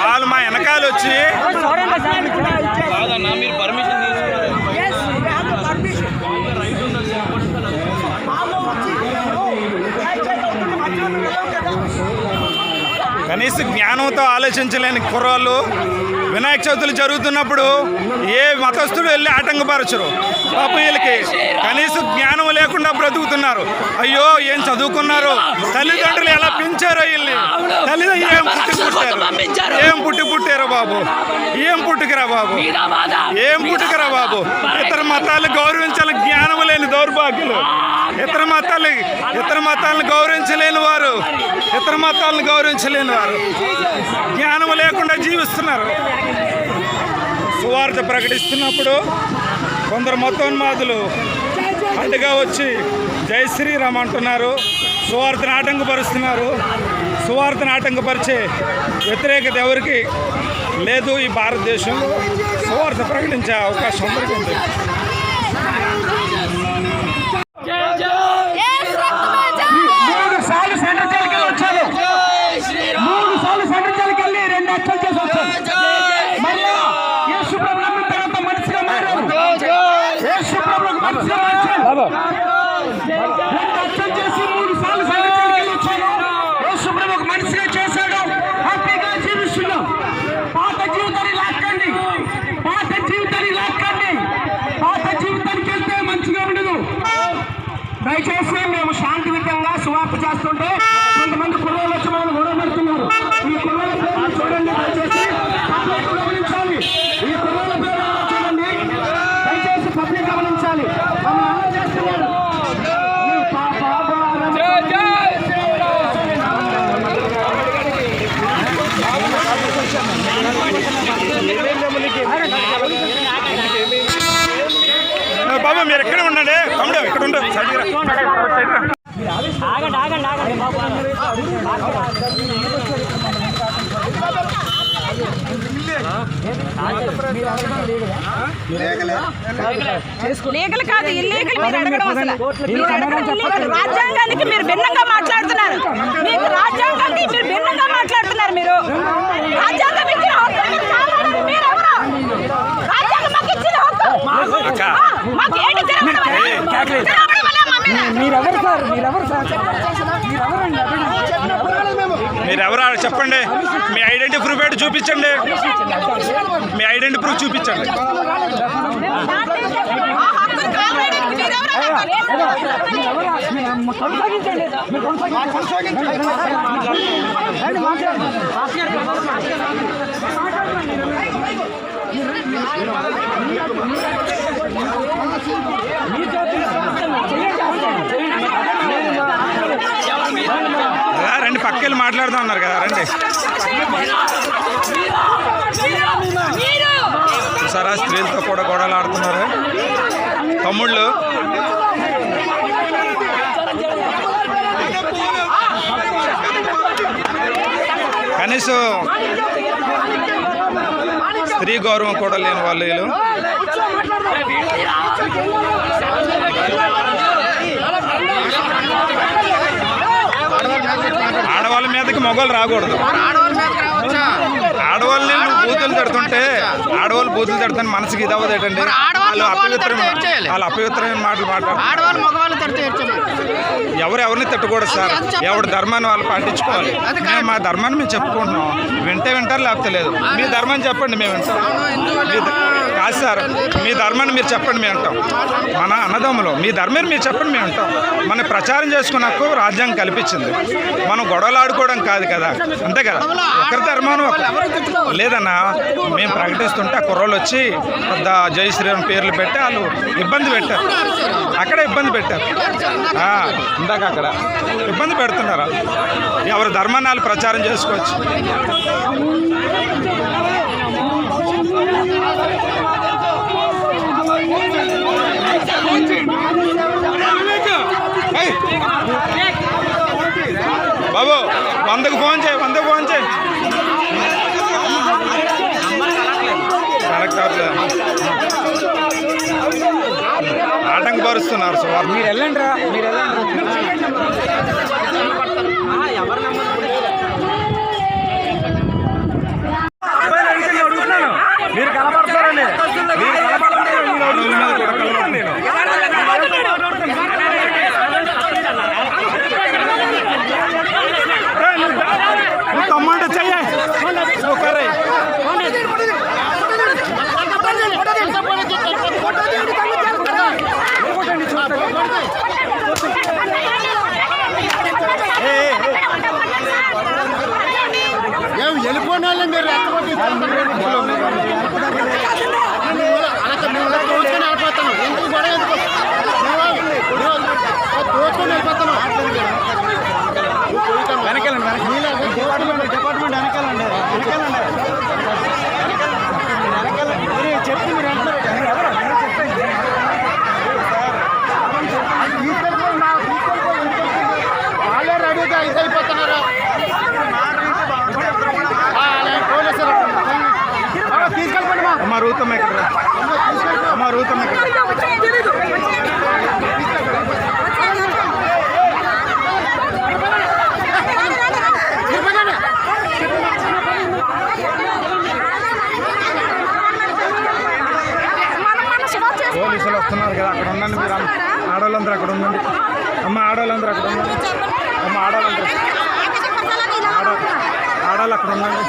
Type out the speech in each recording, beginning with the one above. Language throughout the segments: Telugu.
వాళ్ళు మా వెనకాల వచ్చి కాదన్నా మీరు పర్మిషన్ కనీస జ్ఞానంతో ఆలోచించలేని కుర్రాళ్ళు వినాయక చవితులు జరుగుతున్నప్పుడు ఏ మతస్థుడు వెళ్ళి ఆటంకపరచరు. పాపం వీళ్ళకి కనీస జ్ఞానం లేకుండా బ్రతుకుతున్నారు. అయ్యో ఏం చదువుకున్నారు, తల్లిదండ్రులు ఎలా పెంచారో వీళ్ళని. తల్లిదండ్రులు ఏం పుట్టారో బాబు, ఏం పుట్టుకురా బాబు, ఏం పుట్టుకురా బాబు. ఇతర మతాలను గౌరవించాలి జ్ఞానం లేని దౌర్భాగ్యులు, ఇతర మతాలను గౌరవించలేని వారు, జ్ఞానం లేకుండా జీవిస్తున్నారు. సువార్త ప్రకటిస్తున్నప్పుడు కొందరు మతోన్మాదులు అడ్డుగా వచ్చి జై శ్రీరామ్ అంటున్నారు, సువార్తను ఆటంకపరుస్తున్నారు. సువార్తను ఆటంకపరిచే వ్యతిరేకత ఎవరికి లేదు. ఈ భారతదేశంలో సువార్త ప్రకటించే అవకాశం అందరికీ ఉంది. మనిషిగా చేశాడు, హ్యాపీగా జీవిస్తున్నాం. పాత జీవితాన్ని లాక్కండి, పాత జీవితానికి వెళ్తే మంచిగా ఉండదు. దయచేసి మేము శాంతియుతంగా సువార్త చేస్తుంటే కొంతమంది కుర్రోళ్ళు వచ్చి మనం గొడవ పెడుతున్నారు. ఈ కుర్రోళ్ళ పేరు చూడండి, దయచేసి పబ్లిక్ గమనించాలి. ఈ కుర్రోళ్ళ పేరు చూడండి, దయచేసి పబ్లిక్ గమనించాలి. మమ్మల్ని అలా చేస్తున్నారు. బాబా మీరు ఎక్కడ ఉండండి, తమ్ముడు ఇక్కడ ఉండు, సైడ్ రా. లీగల్ కాదు, ఇల్లీగల్. మీరు అడగడం అసలు రాజ్యాంగానికి మీరు భిన్నంగా మాట్లాడుతున్నారు. మీకు రాజ్యాంగానికి మీరు భిన్నంగా మాట్లాడుతున్నారు. మీరు రాజ్యాంగం ఇచ్చిన హక్కు మీరెవరు? రాజ్యాంగం మాకు ఇచ్చిన హక్కు మాకు ఏంటి మీరెవరు చెప్పండి, మీ ఐడెంటిటీ ప్రూఫ్ ఏంటి చూపించండి, మీ ఐడెంటిటీ ప్రూఫ్ చూపించండి. రండి, పక్కకి మాట్లాడుతూ ఉన్నారు కదా, రండి. సరే స్త్రీలతో కూడా గొడవలు ఆడుతున్నారు తమ్ముళ్ళు. కనీసం స్త్రీ గౌరవం కూడా లేని వాళ్ళు వీళ్ళు. ఆడవాళ్ళ మీదకి మగవాళ్ళు రాకూడదు. ఆడవాళ్ళని బూతులు తిడుతుంటే మనసుకి ఇది అవ్వదు ఏంటండి. వాళ్ళు అపవిత్రమైన మాటలు మాట్లాడుతారు. ఎవరిని తిట్టకూడదు సార్, ఎవరి ధర్మాన్ని వాళ్ళు పాటించుకోవాలి. మేము మా ధర్మాన్ని మేము చెప్పుకుంటున్నాం, వింటారు లేకపోతే లేదు. మీ ధర్మాన్ని చెప్పండి, మేము వింటాం. కాదు సార్, మీ ధర్మాన్ని మీరు చెప్పండి, మేము వింటాం. మన అన్నదమ్ములు మీ ధర్మాన్ని మీరు చెప్పండి, మేము వింటాం. మన ప్రచారం చేసుకున్నకు రాజ్యాంగం కల్పించింది. మనం గొడవలు ఆడుకోవడం కాదు కదా, అంతే కదా. ఒకరి ధర్మాన్ని లేదన్నా మేము ప్రకటిస్తుంటే ఆ కుర్రోళ్ళు వచ్చి పెద్ద జై శ్రీరామ్ పేర్లు పెట్టి వాళ్ళు ఇబ్బంది పెట్టారు. అక్కడ ఇబ్బంది పెట్టారు, ఇందాక అక్కడ ఇబ్బంది పెడుతున్నారు. ఎవరి ధర్మాన్ని వాళ్ళు ప్రచారం చేసుకోవచ్చు. బాబు 100కు ఫోన్ చేయి, 100కు ఫోన్ చేయి. కరెక్ట్ ఆటంకపరుస్తున్నారు. సో మీరు వెళ్ళండి రా, మీరు వెళ్ళండి. వెళ్ళిపోయిన వాళ్ళని మీరు రెచ్చగొట్టి తోచుకొని వెళ్ళిపోతాను. ఎందుకు గొడవ ఎందుకు తోచుకొని వెళ్ళిపోతాను. డిపార్ట్మెంట్ వెనకాలండి చెప్పి మీరు వాళ్ళే రెడీగా ఇదైపోతున్నారు. పోలీసులు తీసుకెళ్ళిపోండి అమ్మ రూతమ్మ ఇక్కడ అమ్మ రూతమ్మ ఇక్కడ పోలీసులు వస్తున్నారు కదా, అక్కడ ఉండండి మీరు. ఆడవాళ్ళందరూ అక్కడ ఉండండి అమ్మ, ఆడవాళ్ళందరూ అక్కడ ఉండండి అమ్మ, ఆడవాళ్ళందరూ ఆడవాళ్ళు అక్కడ ఉండండి.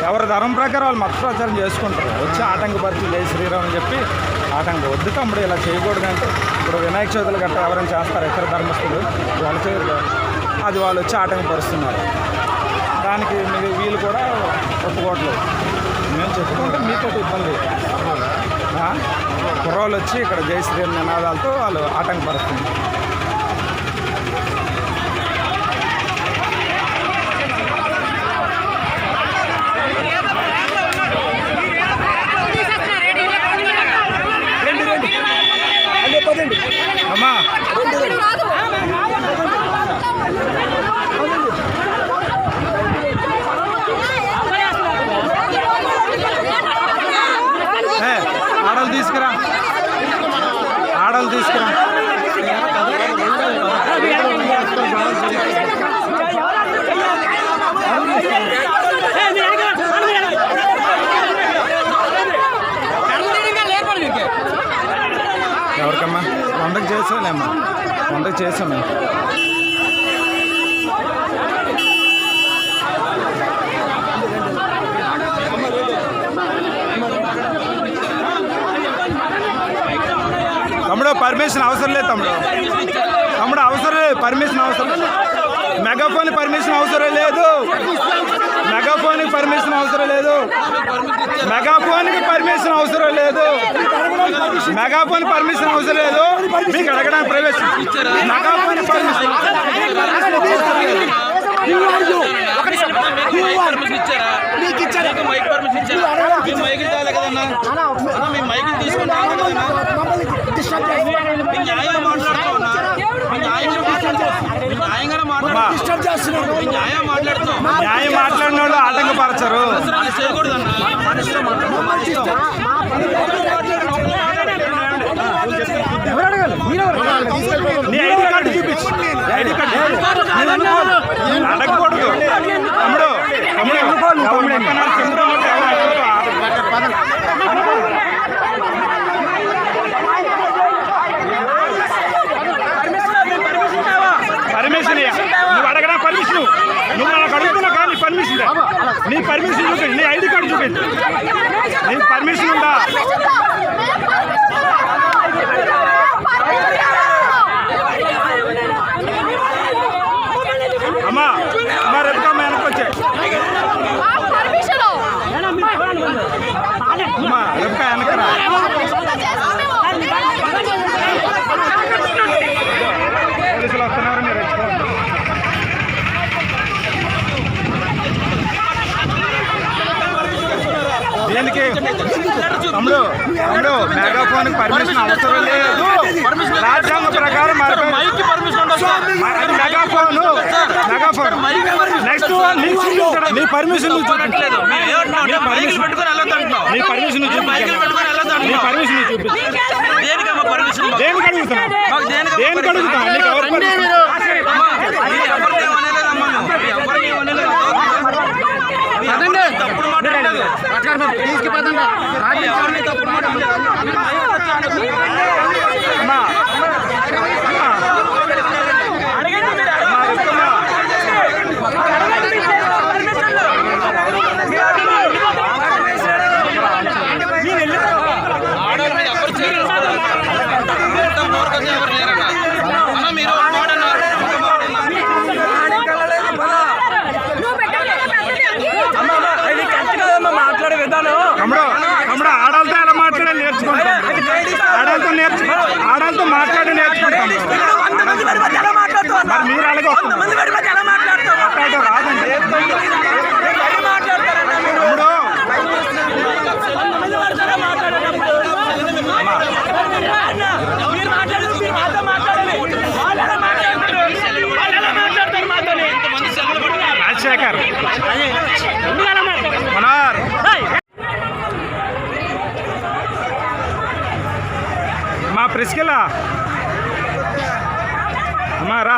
ఎవరి ధర్మం ప్రకారం వాళ్ళు మత ప్రచారం చేసుకుంటారు. వచ్చి ఆటంకపరిచి జై శ్రీరామ్ అని చెప్పి ఆటంకం వద్దు తమ్ముడు, ఇలా చేయకూడదు అంటే ఇప్పుడు వినాయక చవితులు గట్రా ఎవరైనా చేస్తారు ఇతర ధర్మస్తులు, వాళ్ళు చేయరు కదా, అది వాళ్ళు వచ్చి ఆటంకపరుస్తున్నారు. దానికి వీళ్ళు కూడా ఒప్పుకోవట్లేదు. మేము చెప్పుకుంటే మీతో ఇబ్బంది. కుర్రోళ్ళు వచ్చి ఇక్కడ జై శ్రీరామ్ నినాదాలతో వాళ్ళు ఆటంకపరుస్తున్నారు. అమ్మా ఆడలు తీసుకురా, ఆడలు తీసుకురా. ఎవరికమ్మా? వంటకు చేసాలేమ్మా, వంటకు చేసాం మేము. తమ్ముడు పర్మిషన్ అవసరం లేదు తమ్ముడు, తమ్ముడు అవసరం లేదు, పర్మిషన్ అవసరం లేదు. మెగాఫోన్ పర్మిషన్ అవసరం లేదు, మెగాఫోన్కి పర్మిషన్ అవసరం లేదు, మెగాఫోన్కి పర్మిషన్ అవసరం లేదు, మెగాఫోన్ పర్మిషన్ అవసరం లేదు. మీకు అడగడానికి ప్రవేశం మెగాఫోన్ పర్మిషన్ న్యాయం మాట్లాడిన వాళ్ళు ఆటంకపరచరు. నీ ఐడి కార్డు చూపించు, ఐడి కార్డు అడగకూడదు తమ్ముడు. పర్మిషన్ నువ్వు అడగడా పర్మిషన్, నువ్వు నాకు అడుగుతున్నావు కానీ పర్మిషన్, నీ పర్మిషన్ చూపించు, నీ ఐడి కార్డు చూపించు, నీకు పర్మిషన్ ఉందా? అమ్మా అమ్మా రేపుకమ్మ వెనకొచ్చాయి అమ్మా, రేపుక వెనకరా. పోలీసులు వస్తున్నారు, మీరు రెచ్చుకోండి. దేనికి తమ్ముడు? తమ్ముడు మెగాఫోన్ పర్మిషన్ అవసరం లేదు, రాజ్యాంగ ప్రకారం మెగాఫోన్ మెగాఫోన్ నెక్స్ట్ నీ పర్మిషన్ చూపించలేదు, నీ పర్మిషన్ చూపించు, నీ పర్మిషన్ చూపించు. దేనికి అడుగుతున్నావు? దేనికి అడుగుతావు? నీకు ఎవరు పర్మిషన్? తప్పుడు మాట్లాడలేదు, తీసుకుపోతుందా ఎవరిని తప్పుడు మాట్లాడలేదు. ఆడవాళ్ళ మీద ఎవరు మాట్లాడే విధానం తమ్ముడు ఆడాలతో ఎలా మాట్లాడాలి నేర్చుకుంటాం. ఆడాలతో మాట్లాడి నేర్చుకుంటాం. మరి మీరు అలాగే మాట్లాడటం రాదండి. తమ్ముడు రాజశేఖర్ మనోహర్ మా ప్రెస్కెళ్ళా అమ్మా రా.